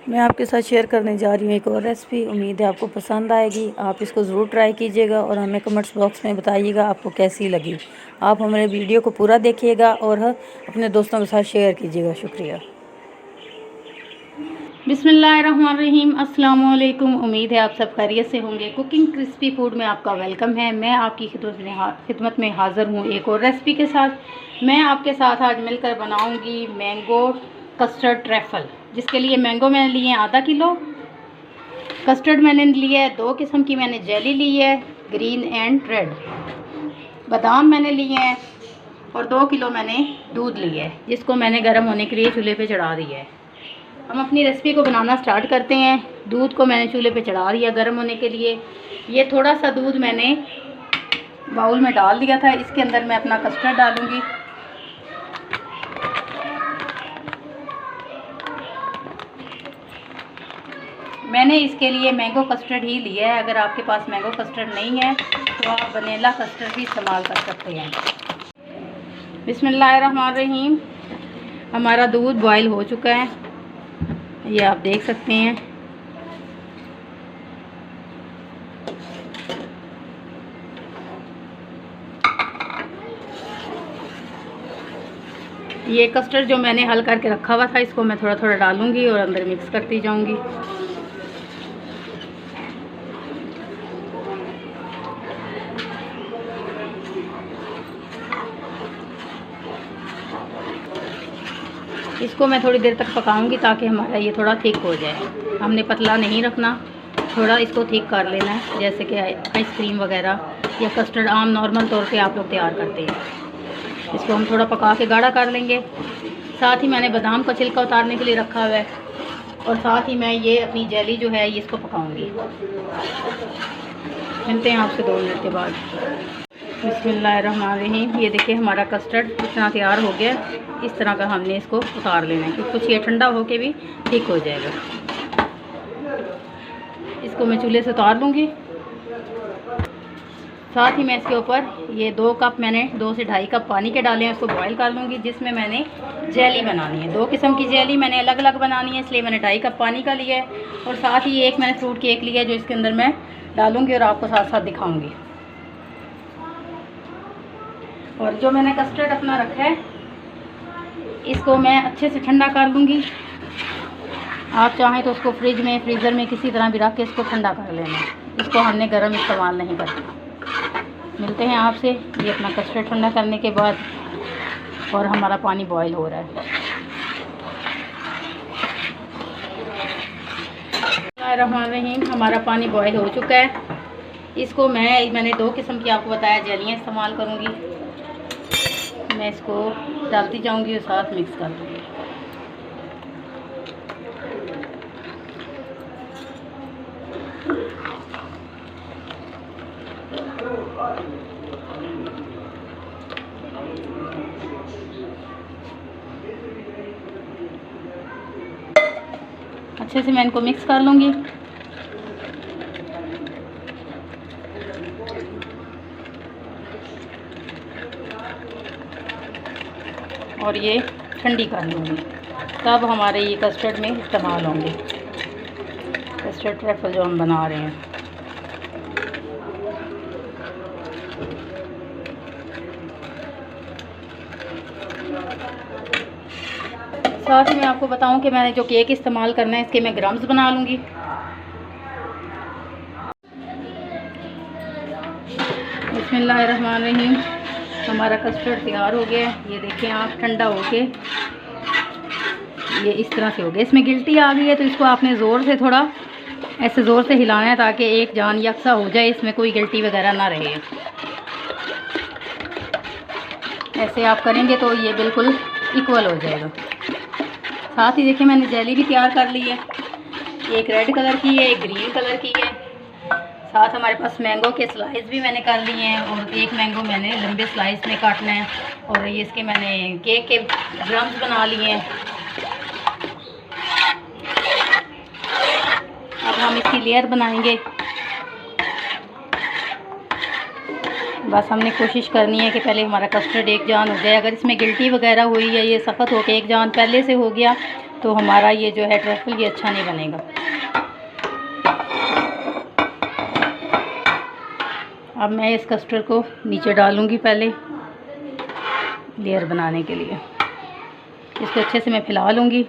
मैं आपके साथ शेयर करने जा रही हूँ एक और रेसिपी। उम्मीद है आपको पसंद आएगी। आप इसको ज़रूर ट्राई कीजिएगा और हमें कमेंट्स बॉक्स में बताइएगा आपको कैसी लगी। आप हमारे वीडियो को पूरा देखिएगा और अपने दोस्तों के साथ शेयर कीजिएगा। शुक्रिया। बिस्मिल्लाहिर्रहमानिर्रहीम। अस्सलाम वालेकुम। उम्मीद है आप सब खैरियत से होंगे। कुकिंग क्रिस्पी फूड में आपका वेलकम है। मैं आपकी खिदमत में हाज़िर हूँ एक और रेसिपी के साथ। मैं आपके साथ आज मिलकर बनाऊँगी मैंगो कस्टर्ड ट्रैफल, जिसके लिए मैंगो मैंने लिए हैं आधा किलो, कस्टर्ड मैंने लिया है 2 किस्म की, मैंने जेली ली है ग्रीन एंड रेड, बादाम मैंने लिए हैं और 2 किलो मैंने दूध लिया है, जिसको मैंने गर्म होने के लिए चूल्हे पे चढ़ा दिया है। हम अपनी रेसिपी को बनाना स्टार्ट करते हैं। दूध को मैंने चूल्हे पे चढ़ा दिया गर्म होने के लिए। ये थोड़ा सा दूध मैंने बाउल में डाल दिया था। इसके अंदर मैं अपना कस्टर्ड डालूँगी। मैंने इसके लिए मैंगो कस्टर्ड ही लिया है। अगर आपके पास मैंगो कस्टर्ड नहीं है तो आप वनीला कस्टर्ड भी इस्तेमाल कर सकते हैं। बिस्मिल्लाहिर्रहमानिर्रहीम। हमारा दूध बॉयल हो चुका है, ये आप देख सकते हैं। ये कस्टर्ड जो मैंने हल करके रखा हुआ था, इसको मैं थोड़ा थोड़ा डालूंगी और अंदर मिक्स करती जाऊंगी। इसको मैं थोड़ी देर तक पकाऊंगी ताकि हमारा ये थोड़ा थिक हो जाए। हमने पतला नहीं रखना, थोड़ा इसको थिक कर लेना है, जैसे कि आइसक्रीम वगैरह या कस्टर्ड आम नॉर्मल तौर पे आप लोग तैयार करते हैं। इसको हम थोड़ा पका के गाढ़ा कर लेंगे। साथ ही मैंने बादाम का छिलका उतारने के लिए रखा हुआ है और साथ ही मैं ये अपनी जेली जो है इसको पकाऊंगी। मिलते हैं आपसे 2 मिनट के बाद। बिस्मिल्लाहिर्रहमानिर्रहीम। ये देखिए हमारा कस्टर्ड इतना तैयार हो गया। इस तरह का हमने इसको उतार लेना है, क्योंकि कुछ ये ठंडा होके भी ठीक हो जाएगा। इसको मैं चूल्हे से उतार लूँगी। साथ ही मैं इसके ऊपर ये 2 कप मैंने 2 से 2.5 कप पानी के डाले हैं, उसको बॉईल कर लूँगी, जिसमें मैंने जेली बनानी है। 2 किस्म की जेली मैंने अलग अलग बनानी है, इसलिए मैंने 2.5 कप पानी का लिया है। और साथ ही एक मैंने फ्रूट केक लिया है, जो इसके अंदर मैं डालूँगी और आपको साथ साथ दिखाऊँगी। और जो मैंने कस्टर्ड अपना रखा है, इसको मैं अच्छे से ठंडा कर लूँगी। आप चाहें तो उसको फ्रिज में, फ्रीज़र में, किसी तरह भी रख के इसको ठंडा कर लेना। इसको हमने गर्म इस्तेमाल नहीं करना। मिलते हैं आपसे ये अपना कस्टर्ड ठंडा करने के बाद। और हमारा पानी बॉईल हो रहा है। बिस्मिल्लाहिर्रहमानिर्रहीम। हमारा पानी बॉईल हो चुका है। इसको मैंने 2 किस्म की आपको बताया जेलियाँ इस्तेमाल करूँगी। मैं इसको डालती जाऊंगी और साथ मिक्स कर दूँगी। अच्छे से मैं इनको मिक्स कर लूँगी। और ये ठंडी कर लूँगी, तब हमारे ये कस्टर्ड में इस्तेमाल होंगे। कस्टर्ड ट्रैफल जो हम बना रहे हैं। साथ ही मैं आपको बताऊं कि मैंने जो केक इस्तेमाल करना है, इसके मैं ग्राम्स बना लूँगी। बिस्मिल्लाहिर्रहमानिर्रहीम। हमारा कस्टर्ड तैयार हो गया है। ये देखें आप, ठंडा होके ये इस तरह से हो गया। इसमें गिल्टी आ गई है, तो इसको आपने ज़ोर से, थोड़ा ऐसे ज़ोर से हिलाना है ताकि एक जान यकसा हो जाए, इसमें कोई गिल्टी वगैरह ना रहे। ऐसे आप करेंगे तो ये बिल्कुल इक्वल हो जाएगा। साथ ही देखिए मैंने जेली भी तैयार कर ली है। एक रेड कलर की है, एक ग्रीन कलर की है। साथ हमारे पास मैंगो के स्लाइस भी मैंने कर लिए हैं और एक मैंगो मैंने लंबे स्लाइस में काटना है। और ये इसके मैंने केक के ड्रम्स बना लिए हैं। अब हम इसकी लेयर बनाएंगे। बस हमने कोशिश करनी है कि पहले हमारा कस्टर्ड एक जान हो जाए। अगर इसमें गिल्टी वगैरह हुई है, ये सख्त होकर एक जान पहले से हो गया, तो हमारा ये जो है ट्रफल ये अच्छा नहीं बनेगा। अब मैं इस कस्टर्ड को नीचे डालूँगी पहले लेयर बनाने के लिए। इसको अच्छे से मैं फैला लूँगी।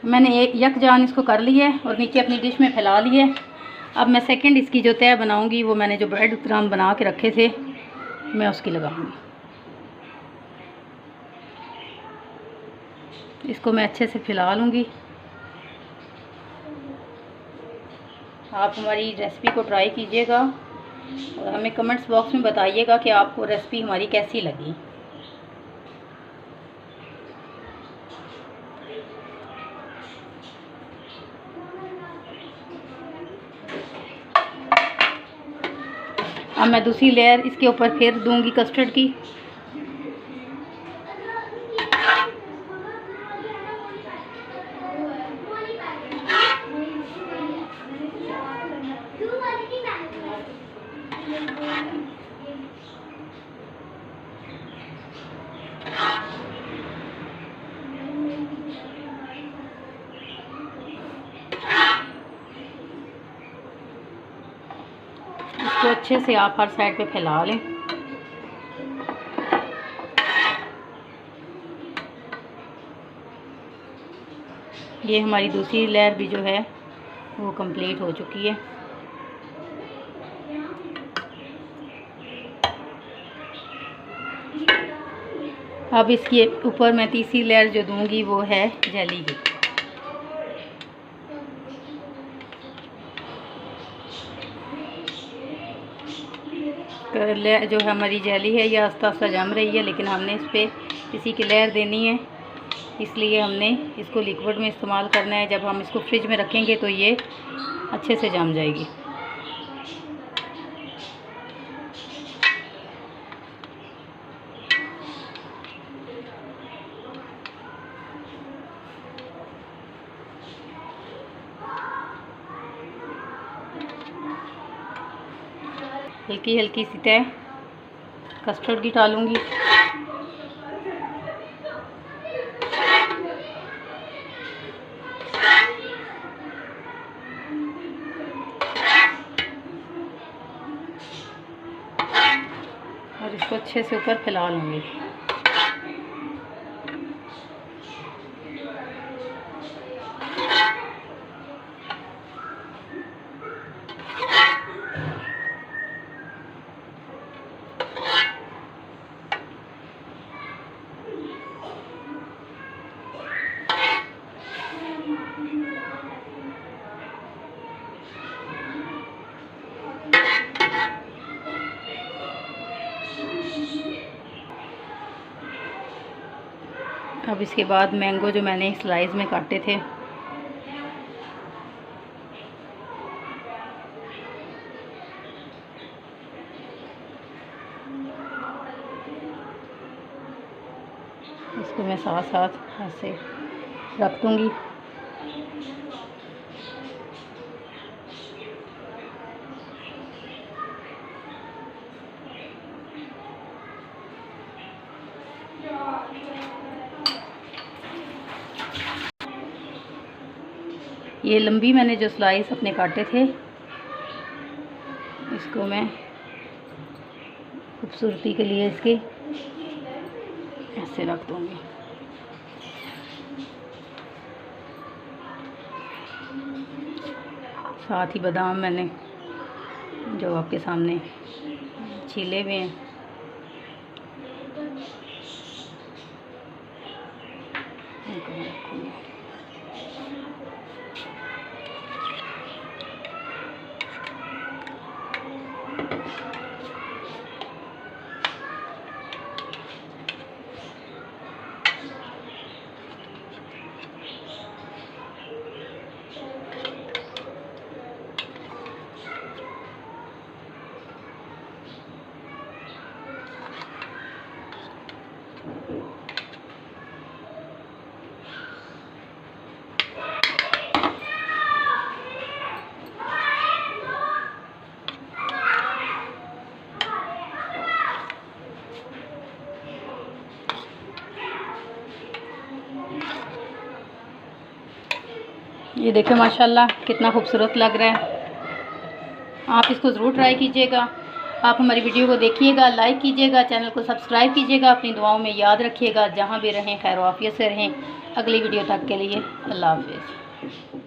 मैंने एक यकजान इसको कर लिया है और नीचे अपनी डिश में फैला लिया है। अब मैं सेकंड इसकी जो तय बनाऊंगी वो मैंने जो ब्रेड क्रम्ब बना के रखे थे मैं उसकी लगाऊंगी। इसको मैं अच्छे से फैला लूँगी। आप हमारी रेसिपी को ट्राई कीजिएगा और हमें कमेंट्स बॉक्स में बताइएगा कि आपको रेसिपी हमारी कैसी लगी। अब मैं दूसरी लेयर इसके ऊपर फिर दूंगी कस्टर्ड की। इसको अच्छे से आप हर साइड पे फैला लें। ये हमारी दूसरी लेयर भी जो है वो कंप्लीट हो चुकी है। अब इसके ऊपर मैं तीसरी लेयर जो दूंगी वो है जेली की। जो है हमारी जेली है ये आस्ता आस्ता जम रही है, लेकिन हमने इस पर इसी की लेयर देनी है, इसलिए हमने इसको लिक्विड में इस्तेमाल करना है। जब हम इसको फ्रिज में रखेंगे तो ये अच्छे से जम जाएगी। हल्की हल्की सी तय कस्टर्ड की डालूँगी। और इसको अच्छे से ऊपर फैला लूँगी। अब इसके बाद मैंगो जो मैंने स्लाइस में काटे थे इसको मैं साथ साथ ऐसे रख दूँगी। ये लंबी मैंने जो स्लाइस अपने काटे थे इसको मैं खूबसूरती के लिए इसके ऐसे रख दूँगी। साथ ही बादाम मैंने जो आपके सामने छीले हुए हैं उनको रखूँगी। ये देखिए माशाल्लाह कितना खूबसूरत लग रहा है। आप इसको ज़रूर ट्राई कीजिएगा। आप हमारी वीडियो को देखिएगा, लाइक कीजिएगा, चैनल को सब्सक्राइब कीजिएगा, अपनी दुआओं में याद रखिएगा। जहाँ भी रहें खैर आफियत से रहें। अगली वीडियो तक के लिए अल्लाह हाफिज़।